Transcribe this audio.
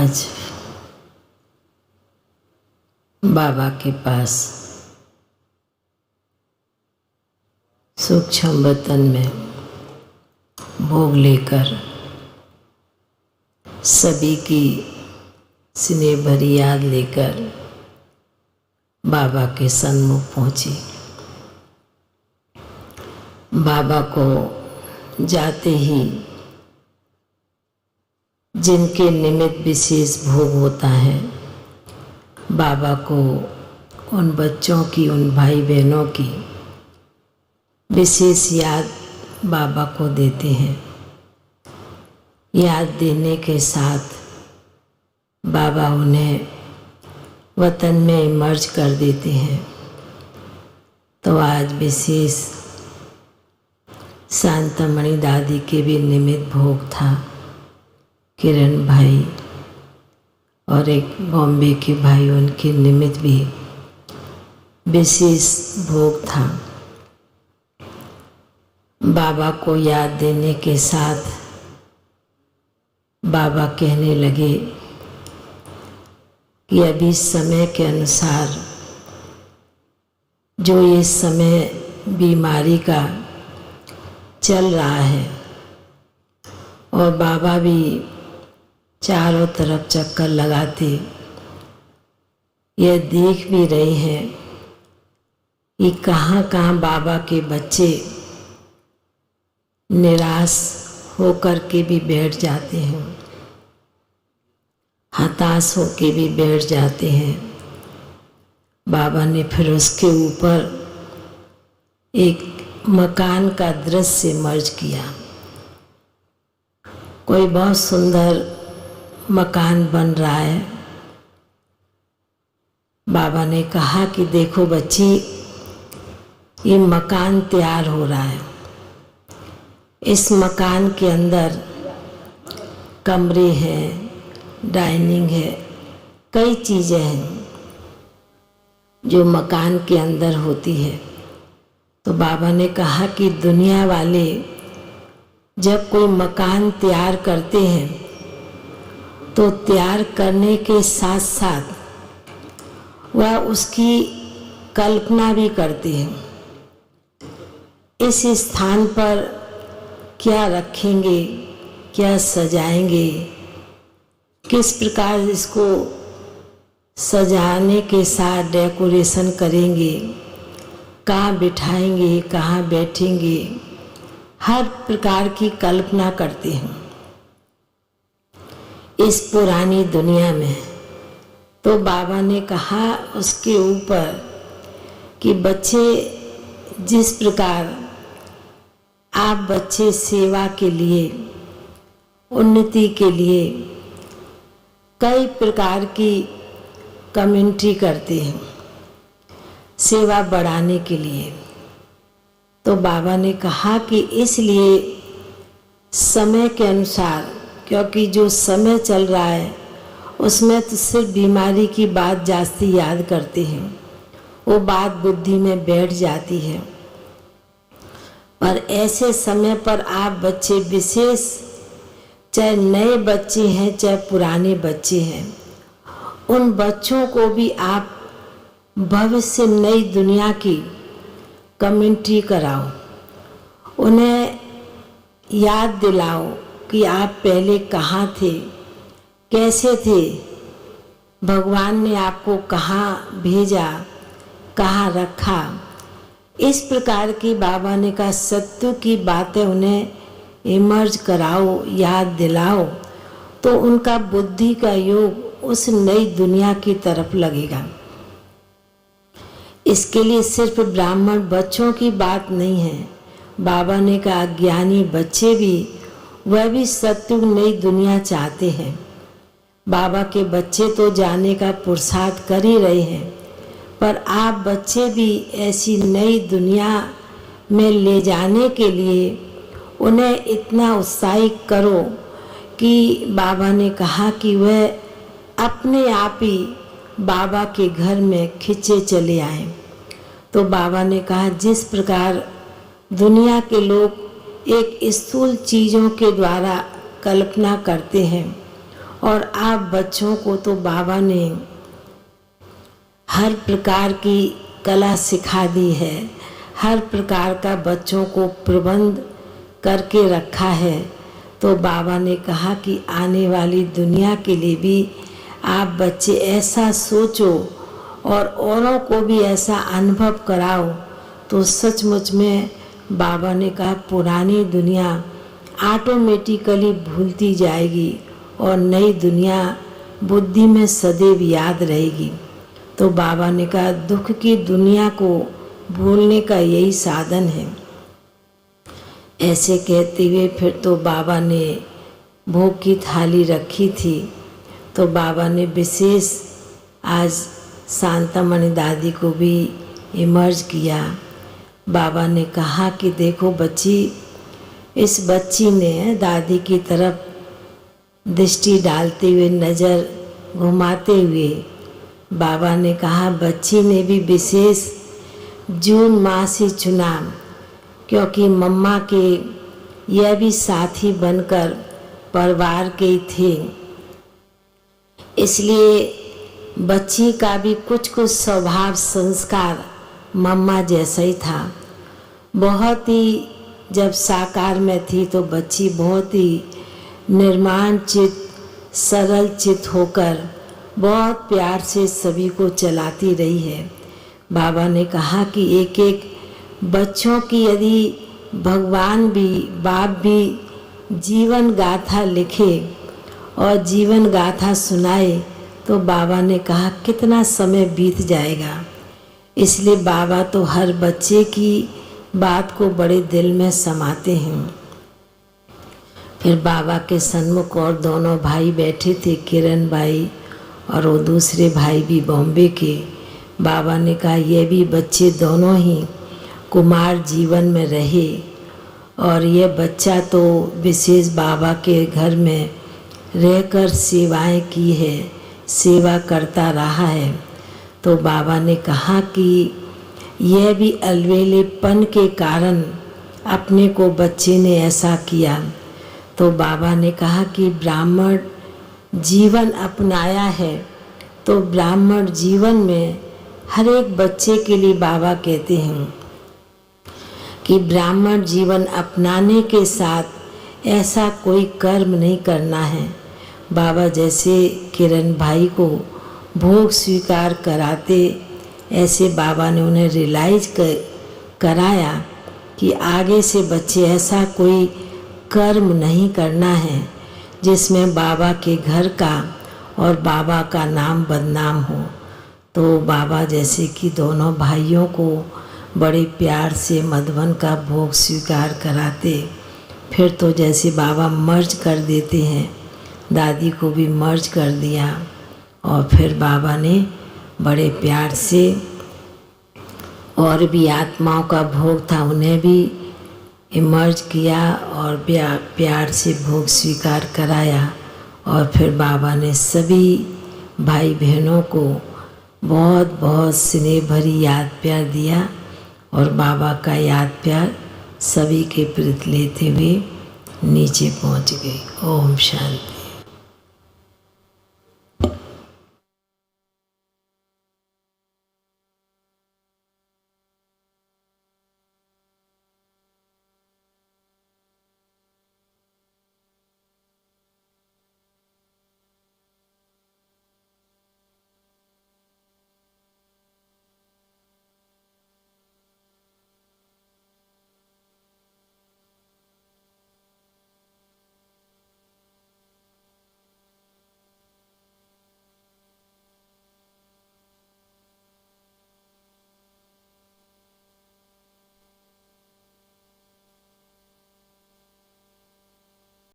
आज बाबा के पास सूक्ष्म वतन में भोग लेकर सभी की स्नेह भरी याद लेकर बाबा के सन्मुख पहुंची। बाबा को जाते ही जिनके निमित्त विशेष भोग होता है, बाबा को उन बच्चों की, उन भाई बहनों की विशेष याद बाबा को देते हैं। याद देने के साथ बाबा उन्हें वतन में इमर्ज कर देते हैं। तो आज विशेष शांतामणि दादी के भी निमित्त भोग था। किरण भाई और एक बॉम्बे के भाई, उनके निमित्त भी विशेष भोग था। बाबा को याद देने के साथ बाबा कहने लगे कि अभी समय के अनुसार जो ये समय बीमारी का चल रहा है, और बाबा भी चारों तरफ चक्कर लगाते यह देख भी रहे हैं कि कहाँ कहाँ बाबा के बच्चे निराश होकर के भी बैठ जाते हैं, हताश होकर भी बैठ जाते हैं। बाबा ने फिर उसके ऊपर एक मकान का दृश्य मर्ज किया। कोई बहुत सुंदर मकान बन रहा है। बाबा ने कहा कि देखो बच्ची, ये मकान तैयार हो रहा है। इस मकान के अंदर कमरे हैं, डाइनिंग है, कई चीज़ें हैं जो मकान के अंदर होती है। तो बाबा ने कहा कि दुनिया वाले जब कोई मकान तैयार करते हैं तो तैयार करने के साथ साथ वह उसकी कल्पना भी करते हैं। इस स्थान पर क्या रखेंगे, क्या सजाएंगे, किस प्रकार इसको सजाने के साथ डेकोरेशन करेंगे, कहाँ बिठाएंगे, कहाँ बैठेंगे, हर प्रकार की कल्पना करते हैं इस पुरानी दुनिया में। तो बाबा ने कहा उसके ऊपर कि बच्चे, जिस प्रकार आप बच्चे सेवा के लिए, उन्नति के लिए कई प्रकार की कमेंट्री करते हैं सेवा बढ़ाने के लिए, तो बाबा ने कहा कि इसलिए समय के अनुसार, क्योंकि जो समय चल रहा है उसमें तो सिर्फ बीमारी की बात जास्ती याद करते हैं, वो बात बुद्धि में बैठ जाती है। पर ऐसे समय पर आप बच्चे विशेष, चाहे नए बच्चे हैं चाहे पुराने बच्चे हैं, उन बच्चों को भी आप भविष्य नई दुनिया की कमेंट्री कराओ, उन्हें याद दिलाओ कि आप पहले कहाँ थे, कैसे थे, भगवान ने आपको कहाँ भेजा, कहाँ रखा। इस प्रकार की बाबा ने कहा सत्य की बातें उन्हें इमर्ज कराओ, याद दिलाओ, तो उनका बुद्धि का योग उस नई दुनिया की तरफ लगेगा। इसके लिए सिर्फ ब्राह्मण बच्चों की बात नहीं है। बाबा ने कहा ज्ञानी बच्चे भी, वह भी सत्युग नई दुनिया चाहते हैं। बाबा के बच्चे तो जाने का पुरुषार्थ कर ही रहे हैं, पर आप बच्चे भी ऐसी नई दुनिया में ले जाने के लिए उन्हें इतना उत्साहित करो कि बाबा ने कहा कि वह अपने आप ही बाबा के घर में खिंचे चले आए। तो बाबा ने कहा जिस प्रकार दुनिया के लोग एक स्थूल चीज़ों के द्वारा कल्पना करते हैं, और आप बच्चों को तो बाबा ने हर प्रकार की कला सिखा दी है, हर प्रकार का बच्चों को प्रबंध करके रखा है। तो बाबा ने कहा कि आने वाली दुनिया के लिए भी आप बच्चे ऐसा सोचो और औरों को भी ऐसा अनुभव कराओ। तो सचमुच में बाबा ने कहा पुरानी दुनिया ऑटोमेटिकली भूलती जाएगी और नई दुनिया बुद्धि में सदैव याद रहेगी। तो बाबा ने कहा दुख की दुनिया को भूलने का यही साधन है। ऐसे कहते हुए फिर तो बाबा ने भोग की थाली रखी थी। तो बाबा ने विशेष आज शांतामणि दादी को भी इमर्ज किया। बाबा ने कहा कि देखो बच्ची, इस बच्ची ने दादी की तरफ दृष्टि डालते हुए नज़र घुमाते हुए बाबा ने कहा बच्ची ने भी विशेष जून मास ही चुना, क्योंकि मम्मा के यह भी साथी बनकर परिवार के ही थे। इसलिए बच्ची का भी कुछ स्वभाव संस्कार मम्मा जैसा ही था। बहुत ही जब साकार में थी तो बच्ची बहुत ही निर्माण चित, सरल चित होकर बहुत प्यार से सभी को चलाती रही है। बाबा ने कहा कि एक एक बच्चों की यदि भगवान भी, बाप भी जीवन गाथा लिखे और जीवन गाथा सुनाए तो बाबा ने कहा कितना समय बीत जाएगा। इसलिए बाबा तो हर बच्चे की बात को बड़े दिल में समाते हैं। फिर बाबा के सन्मुख और दोनों भाई बैठे थे, किरण भाई और वो दूसरे भाई भी बॉम्बे के। बाबा ने कहा ये भी बच्चे दोनों ही कुमार जीवन में रहे और ये बच्चा तो विशेष बाबा के घर में रहकर सेवाएं की है, सेवा करता रहा है। तो बाबा ने कहा कि यह भी अलवेलेपन के कारण अपने को बच्चे ने ऐसा किया। तो बाबा ने कहा कि ब्राह्मण जीवन अपनाया है, तो ब्राह्मण जीवन में हर एक बच्चे के लिए बाबा कहते हैं कि ब्राह्मण जीवन अपनाने के साथ ऐसा कोई कर्म नहीं करना है। बाबा जैसे किरण भाई को भोग स्वीकार कराते, ऐसे बाबा ने उन्हें रियलाइज कराया कि आगे से बच्चे ऐसा कोई कर्म नहीं करना है जिसमें बाबा के घर का और बाबा का नाम बदनाम हो। तो बाबा जैसे कि दोनों भाइयों को बड़े प्यार से मधुबन का भोग स्वीकार कराते, फिर तो जैसे बाबा मर्ज कर देते हैं, दादी को भी मर्ज कर दिया और फिर बाबा ने बड़े प्यार से और भी आत्माओं का भोग था उन्हें भी इमर्ज किया और प्यार से भोग स्वीकार कराया। और फिर बाबा ने सभी भाई बहनों को बहुत बहुत स्नेह भरी याद प्यार दिया और बाबा का याद प्यार सभी के प्रति लेते हुए नीचे पहुंच गए। ओम शांति।